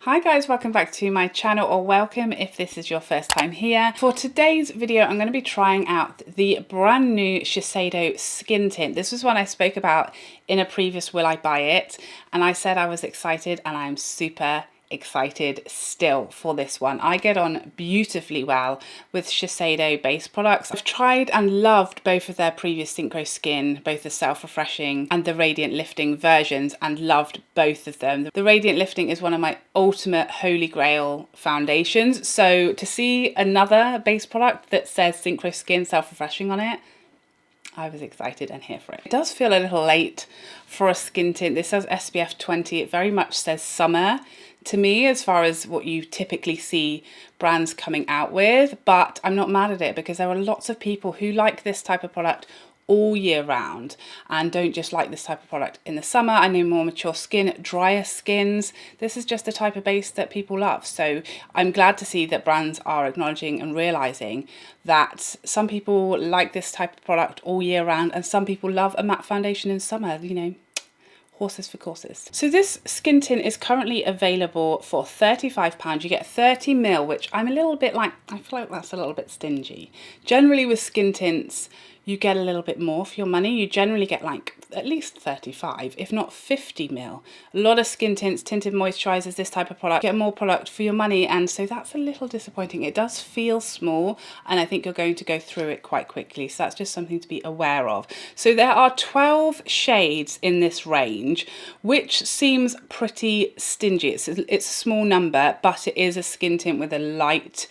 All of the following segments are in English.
Hi guys, welcome back to my channel, or welcome if this is your first time here. For today's video, I'm going to be trying out the brand new Shiseido skin tint. This was one I spoke about in a previous Will I Buy It, and I said I was excited, and I'm super excited still for this one. I get on beautifully well with Shiseido base products. I've tried and loved both of their previous Synchro Skin, both the self-refreshing and the radiant lifting versions, and loved both of them. The radiant lifting is one of my ultimate holy grail foundations, so to see another base product that says Synchro Skin self-refreshing on it, I was excited and here for it. It does feel a little late for a skin tint. This says SPF 20. It very much says summer to me as far as what you typically see brands coming out with, but I'm not mad at it because there are lots of people who like this type of product all year round and don't just like this type of product in the summer. I know more mature skin, drier skins, this is just the type of base that people love. So I'm glad to see that brands are acknowledging and realizing that some people like this type of product all year round and some people love a matte foundation in summer, you know. Horses for courses. So this skin tint is currently available for £35. You get 30ml, which I'm a little bit like, I feel like that's a little bit stingy. Generally with skin tints, you get a little bit more for your money. You generally get like at least 35, if not 50ml. A lot of skin tints, tinted moisturizers, this type of product, get more product for your money, and so that's a little disappointing. It does feel small, and I think you're going to go through it quite quickly, so that's just something to be aware of. So there are 12 shades in this range, which seems pretty stingy. It's a small number, but it is a skin tint with a light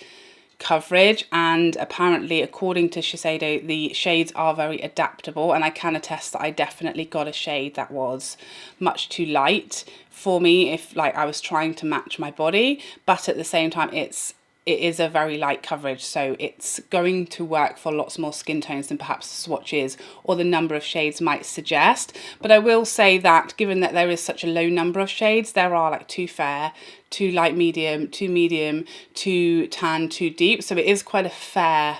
coverage, and apparently according to Shiseido the shades are very adaptable, and I can attest that I definitely got a shade that was much too light for me if like I was trying to match my body, but at the same time it is a very light coverage, so it's going to work for lots more skin tones than perhaps the swatches or the number of shades might suggest. But I will say that given that there is such a low number of shades, there are like 2 fair, 2 light medium, 2 medium, 2 tan, 2 deep, so it is quite a fair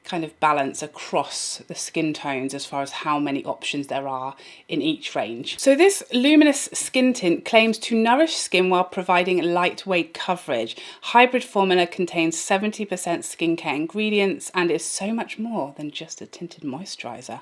kind of balance across the skin tones as far as how many options there are in each range. So this luminous skin tint claims to nourish skin while providing lightweight coverage. Hybrid formula contains 70% skincare ingredients and is so much more than just a tinted moisturizer.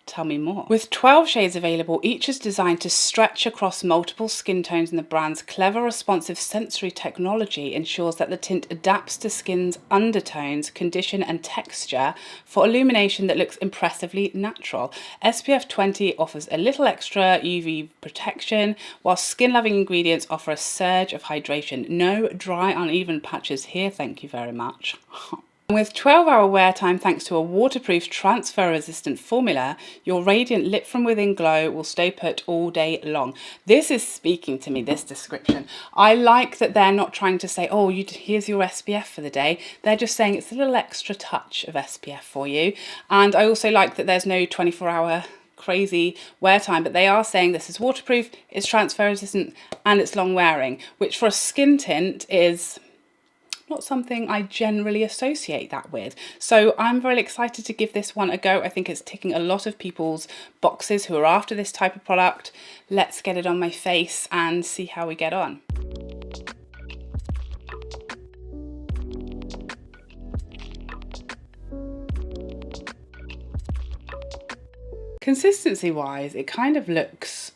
Tell me more. With 12 shades available, each is designed to stretch across multiple skin tones, and the brand's clever responsive sensory technology ensures that the tint adapts to skin's undertones, condition and texture for illumination that looks impressively natural. SPF 20 offers a little extra UV protection, while skin-loving ingredients offer a surge of hydration. No dry, uneven patches here, thank you very much. With 12-hour wear time thanks to a waterproof transfer-resistant formula, your radiant lit from within glow will stay put all day long. This is speaking to me, this description. I like that they're not trying to say, oh, here's your SPF for the day. They're just saying it's a little extra touch of SPF for you. And I also like that there's no 24-hour crazy wear time, but they are saying this is waterproof, it's transfer resistant, and it's long wearing, which for a skin tint is not something I generally associate that with. So I'm very excited to give this one a go. I think it's ticking a lot of people's boxes who are after this type of product. Let's get it on my face and see how we get on. Consistency wise, it kind of looks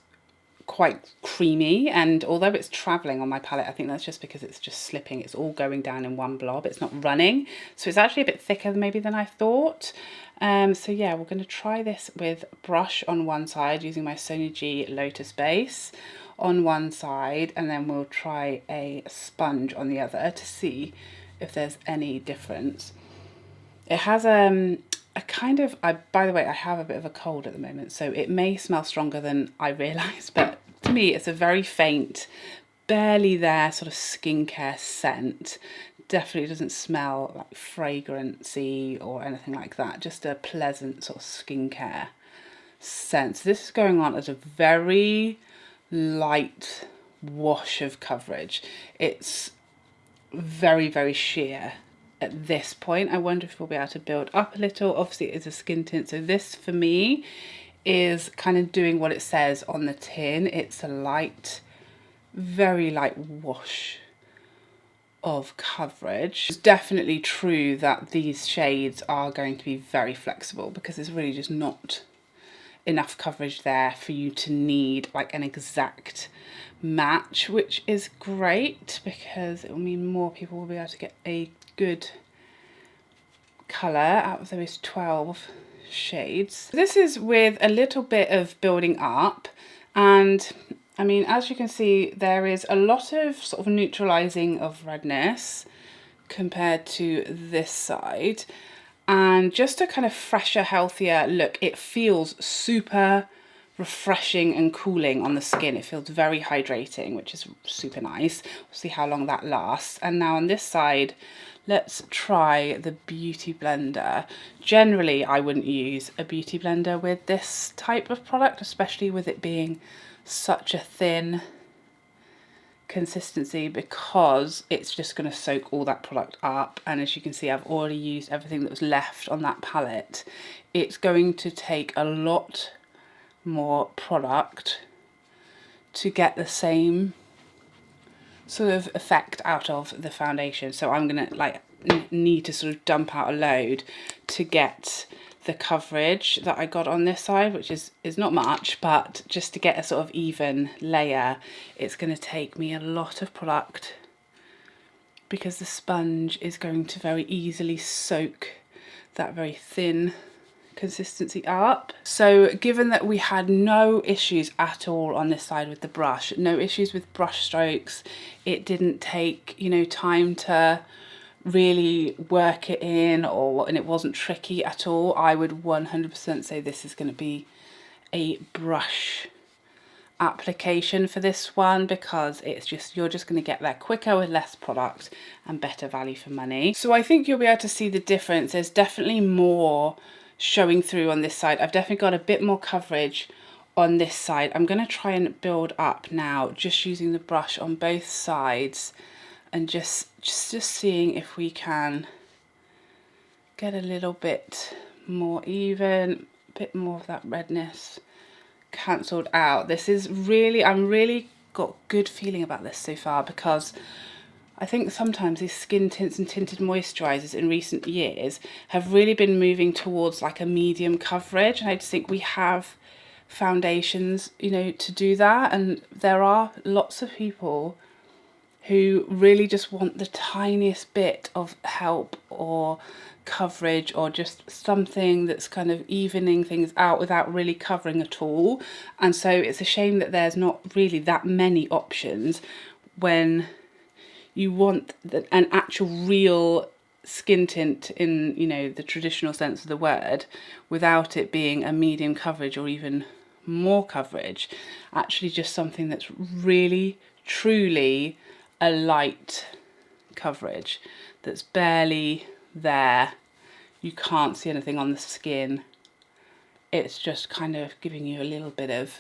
quite creamy, and although it's traveling on my palette, I think that's just because it's just slipping. It's all going down in one blob, it's not running, so it's actually a bit thicker maybe than I thought. So yeah, we're going to try this with brush on one side using my Sonia G Lotus base on one side, and then we'll try a sponge on the other to see if there's any difference. It has a kind of, by the way, I have a bit of a cold at the moment, so it may smell stronger than I realise, but to me it's a very faint, barely there sort of skincare scent. Definitely doesn't smell like fragrancy or anything like that, just a pleasant sort of skincare scent. So this is going on as a very light wash of coverage. It's very, very sheer at this point. I wonder if we'll be able to build up a little. Obviously it is a skin tint, so this for me is kind of doing what it says on the tin. It's a light very light wash of coverage. It's definitely true that these shades are going to be very flexible because there's really just not enough coverage there for you to need like an exact match, which is great because it will mean more people will be able to get a good colour out of those 12 shades. This is with a little bit of building up, and I mean, as you can see, there is a lot of sort of neutralising of redness compared to this side, and just a kind of fresher, healthier look. It feels super refreshing and cooling on the skin. It feels very hydrating, which is super nice. We'll see how long that lasts. And now on this side, let's try the Beauty Blender. Generally, I wouldn't use a Beauty Blender with this type of product, especially with it being such a thin consistency, because it's just going to soak all that product up. And as you can see, I've already used everything that was left on that palette. It's going to take a lot more product to get the same sort of effect out of the foundation. So I'm gonna like need to sort of dump out a load to get the coverage that I got on this side, which is not much, but just to get a sort of even layer, it's going to take me a lot of product because the sponge is going to very easily soak that very thin consistency up. So given that we had no issues at all on this side with the brush, no issues with brush strokes, it didn't take, you know, time to really work it in, and it wasn't tricky at all, I would 100% say this is going to be a brush application for this one, because it's just, you're just going to get there quicker with less product and better value for money. So I think you'll be able to see the difference. There's definitely more showing through on this side. I've definitely got a bit more coverage on this side. I'm going to try and build up now, just using the brush on both sides and just seeing if we can get a little bit more even, a bit more of that redness cancelled out. This is really, I'm really got good feeling about this so far, because I think sometimes these skin tints and tinted moisturisers in recent years have really been moving towards like a medium coverage, and I just think we have foundations, you know, to do that, and there are lots of people who really just want the tiniest bit of help or coverage, or just something that's kind of evening things out without really covering at all. And so it's a shame that there's not really that many options when you want an actual real skin tint in, you know, the traditional sense of the word, without it being a medium coverage or even more coverage. Actually just something that's really truly a light coverage that's barely there. You can't see anything on the skin. It's just kind of giving you a little bit of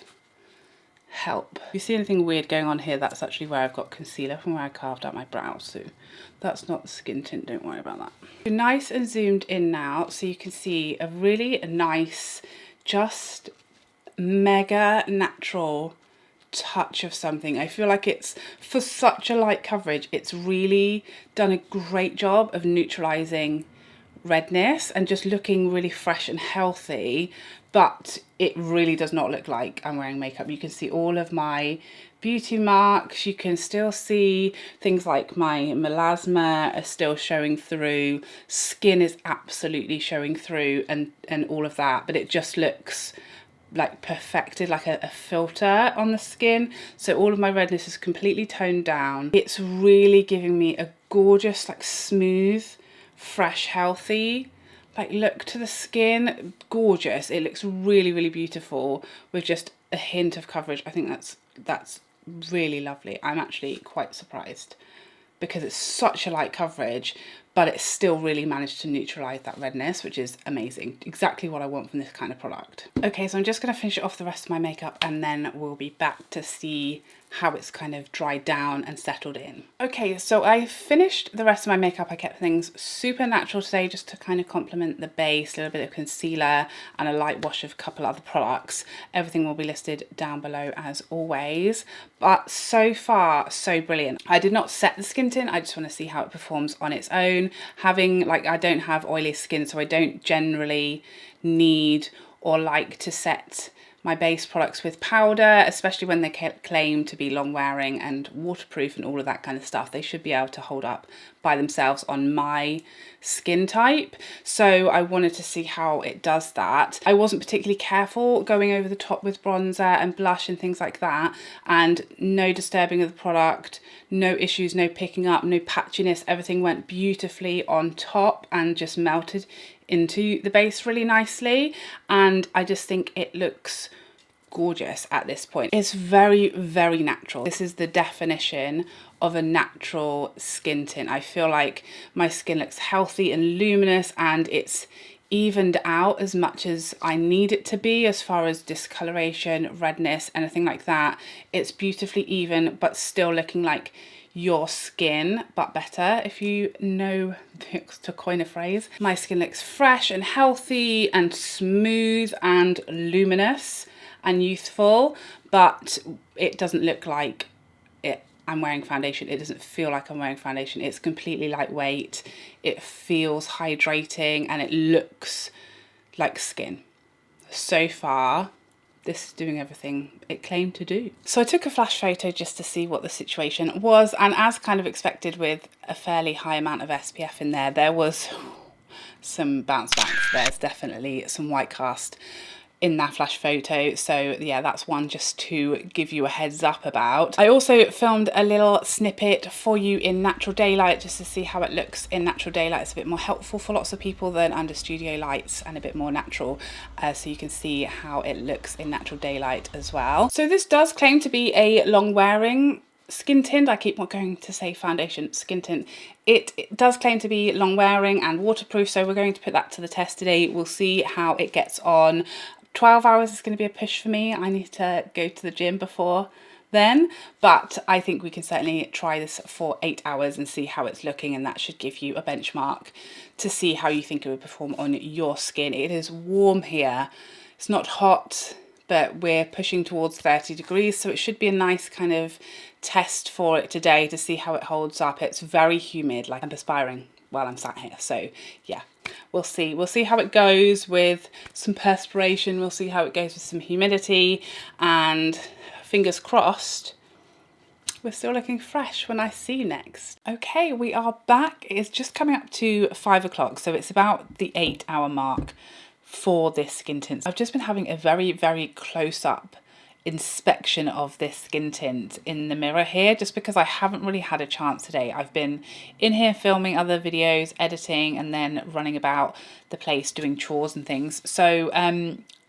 help. If you see anything weird going on here, that's actually where I've got concealer from where I carved out my brows, so that's not the skin tint, don't worry about that. Nice and zoomed in now, so you can see a really nice, just mega natural touch of something. I feel like it's, for such a light coverage, it's really done a great job of neutralizing redness and just looking really fresh and healthy, but it really does not look like I'm wearing makeup. You can see all of my beauty marks, you can still see things like my melasma are still showing through, skin is absolutely showing through, and all of that, but it just looks like perfected, like a filter on the skin. So all of my redness is completely toned down. It's really giving me a gorgeous, like smooth, fresh, healthy like look to the skin. Gorgeous. It looks really, really beautiful with just a hint of coverage. I think that's really lovely. I'm actually quite surprised because it's such a light coverage, but it still really managed to neutralize that redness, which is amazing. Exactly what I want from this kind of product. Okay, so I'm just going to finish off the rest of my makeup and then we'll be back to see how it's kind of dried down and settled in. Okay, so I finished the rest of my makeup. I kept things super natural today just to kind of complement the base, a little bit of concealer and a light wash of a couple other products. Everything will be listed down below as always, but so far so brilliant. I did not set the skin tint, I just want to see how it performs on its own. Having, like, I don't have oily skin, so I don't generally need or like to set my base products with powder, especially when they claim to be long wearing and waterproof and all of that kind of stuff. They should be able to hold up by themselves on my skin type. So I wanted to see how it does that. I wasn't particularly careful going over the top with bronzer and blush and things like that, and no disturbing of the product, no issues, no picking up, no patchiness. Everything went beautifully on top and just melted into the base really nicely, and I just think it looks gorgeous at this point. It's very, very natural. This is the definition of a natural skin tint. I feel like my skin looks healthy and luminous, and it's evened out as much as I need it to be as far as discoloration, redness, anything like that. It's beautifully even, but still looking like your skin, but better, if you know, to coin a phrase. My skin looks fresh and healthy and smooth and luminous and youthful, but it doesn't look like I'm wearing foundation. It doesn't feel like I'm wearing foundation. It's completely lightweight. It feels hydrating and it looks like skin. So far, this is doing everything it claimed to do. So I took a flash photo just to see what the situation was, and as kind of expected with a fairly high amount of SPF in there, there was some bounce backs. There's definitely some white cast in that flash photo, so yeah, that's one just to give you a heads up about. I also filmed a little snippet for you in natural daylight just to see how it looks in natural daylight. It's a bit more helpful for lots of people than under studio lights and a bit more natural, so you can see how it looks in natural daylight as well. So this does claim to be a long wearing skin tint. I keep going to say foundation, skin tint. It does claim to be long wearing and waterproof, so we're going to put that to the test today. We'll see how it gets on. 12 hours is going to be a push for me. I need to go to the gym before then, but I think we can certainly try this for 8 hours and see how it's looking, and that should give you a benchmark to see how you think it would perform on your skin. It is warm here. It's not hot, but we're pushing towards 30 degrees, so it should be a nice kind of test for it today to see how it holds up. It's very humid, like I'm perspiring while I'm sat here, so yeah. We'll see how it goes with some perspiration. We'll see how it goes with some humidity, and fingers crossed we're still looking fresh when I see you next. Okay, we are back. It's just coming up to 5 o'clock, so it's about the 8 hour mark for this skin tint. I've just been having a very, very close up inspection of this skin tint in the mirror here, just because I haven't really had a chance today. I've been in here filming other videos, editing, and then running about the place doing chores and things, so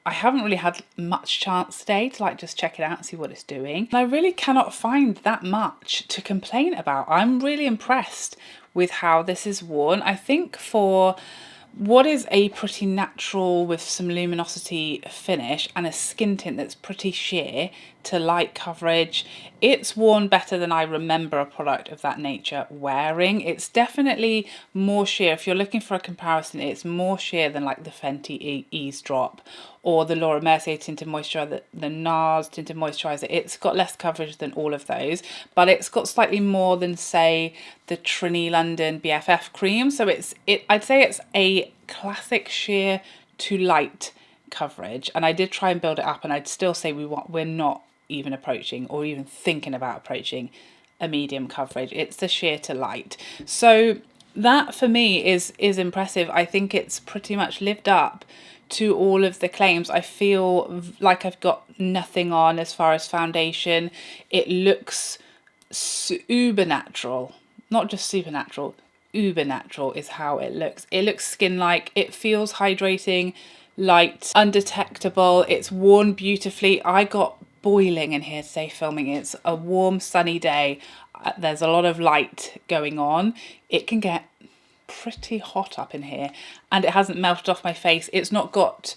I haven't really had much chance today to like just check it out and see what it's doing. And I really cannot find that much to complain about. I'm really impressed with how this is worn. I think for what is a pretty natural with some luminosity finish and a skin tint that's pretty sheer to light coverage, it's worn better than I remember a product of that nature wearing. It's definitely more sheer. If you're looking for a comparison, it's more sheer than like the Fenty Ease Drop or the Laura Mercier Tinted Moisturiser, the Nars Tinted Moisturiser. It's got less coverage than all of those, but it's got slightly more than, say, the Trini London BFF cream. So I'd say it's a classic sheer to light coverage, and I did try and build it up, and I'd still say we're not even approaching or even thinking about approaching a medium coverage. It's the sheer to light. So that for me is impressive. I think it's pretty much lived up to all of the claims. I feel like I've got nothing on as far as foundation. It looks uber natural, not just supernatural, uber natural is how it looks. It looks skin-like, it feels hydrating, light, undetectable. It's worn beautifully. I got boiling in here today filming. It's a warm sunny day. There's a lot of light going on. It can get pretty hot up in here, and it hasn't melted off my face. It's not got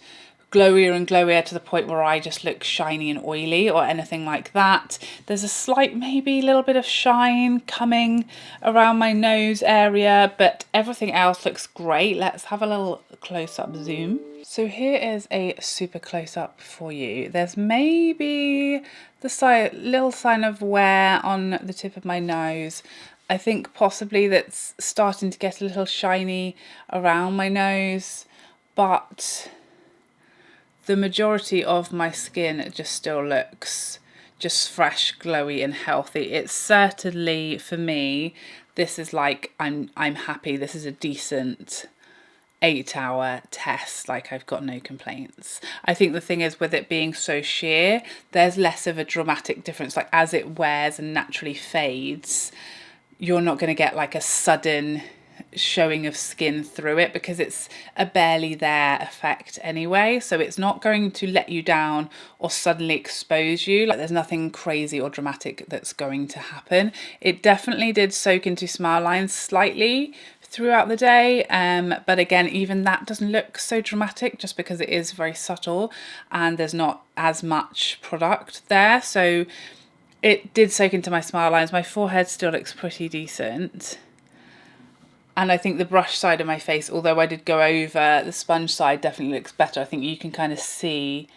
glowier and glowier to the point where I just look shiny and oily or anything like that. There's a slight, maybe a little bit of shine coming around my nose area, but everything else looks great. Let's have a little close-up zoom. So here is a super close-up for you. There's maybe the little sign of wear on the tip of my nose. I think possibly that's starting to get a little shiny around my nose, but the majority of my skin just still looks just fresh, glowy and healthy. It's certainly, for me, this is like, I'm happy. This is a decent 8-hour test. Like, I've got no complaints. I think the thing is, with it being so sheer, there's less of a dramatic difference. Like, as it wears and naturally fades, you're not going to get like a sudden showing of skin through it, because it's a barely there effect anyway, so it's not going to let you down or suddenly expose you. Like, there's nothing crazy or dramatic that's going to happen. It definitely did soak into smile lines slightly throughout the day, but again, even that doesn't look so dramatic just because it is very subtle and there's not as much product there. So it did soak into my smile lines. My forehead still looks pretty decent. And I think the brush side of my face, although I did go over, the sponge side definitely looks better. I think you can kind of see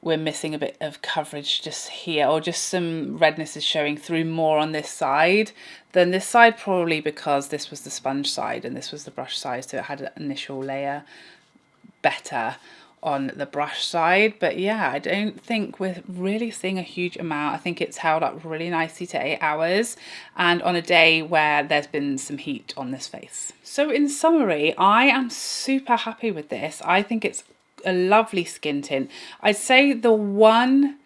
we're missing a bit of coverage just here, or just some redness is showing through more on this side than this side, probably because this was the sponge side and this was the brush side, so it had an initial layer better on the brush side. But yeah, I don't think we're really seeing a huge amount. I think it's held up really nicely to 8 hours, and on a day where there's been some heat on this face. So in summary, I am super happy with this. I think it's a lovely skin tint. I'd say the one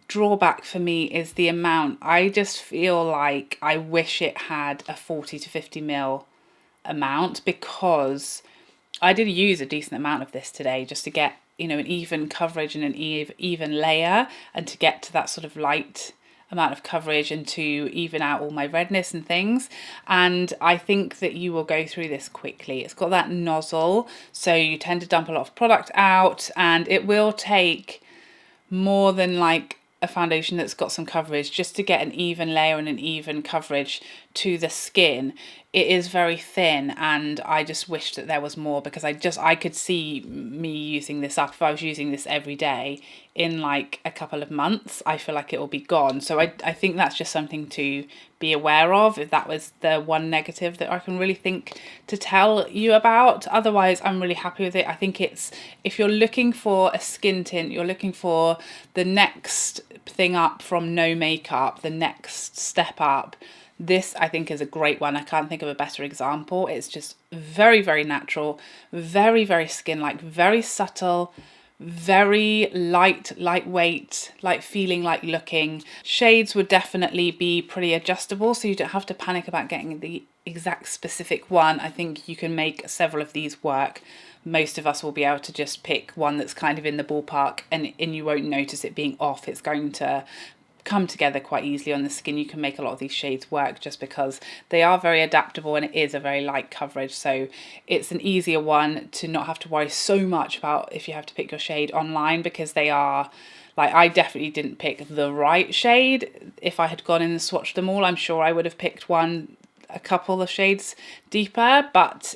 drawback for me is the amount. I just feel like I wish it had a 40 to 50 ml amount, because I did use a decent amount of this today just to get, you know, an even coverage and an even layer, and to get to that sort of light amount of coverage and to even out all my redness and things. And I think that you will go through this quickly. It's got that nozzle, so you tend to dump a lot of product out, and it will take more than like a foundation that's got some coverage just to get an even layer and an even coverage to the skin. It is very thin, and I just wish that there was more, because I could see me using this up. If I was using this every day, in like a couple of months, I feel like it will be gone. So I think that's just something to be aware of, if that was the one negative that I can really think to tell you about. Otherwise, I'm really happy with it. I think it's, if you're looking for a skin tint, you're looking for the next thing up from no makeup, the next step up, this I think is a great one. I can't think of a better example. It's just very, very natural, very, very skin-like, very subtle, very lightweight, like feeling, like looking. Shades would definitely be pretty adjustable, so you don't have to panic about getting the exact specific one. I think you can make several of these work. Most of us will be able to just pick one that's kind of in the ballpark, and you won't notice it being off. It's going to come together quite easily on the skin. You can make a lot of these shades work just because they are very adaptable, and it is a very light coverage, so it's an easier one to not have to worry so much about if you have to pick your shade online, because they are, like, I definitely didn't pick the right shade. If I had gone in and swatched them all, I'm sure I would have picked a couple of shades deeper, but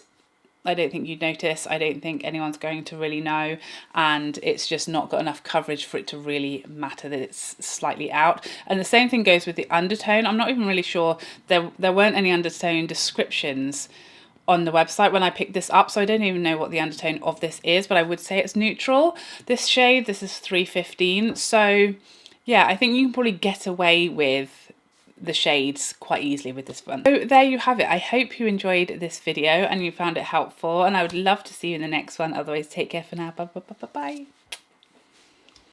I don't think you'd notice. I don't think anyone's going to really know, and it's just not got enough coverage for it to really matter that it's slightly out. And the same thing goes with the undertone. I'm not even really sure, there weren't any undertone descriptions on the website when I picked this up, so I don't even know what the undertone of this is, but I would say it's neutral. This shade, this is 315, so yeah, I think you can probably get away with the shades quite easily with this one. So there you have it. I hope you enjoyed this video and you found it helpful, and I would love to see you in the next one. Otherwise, take care for now. Bye.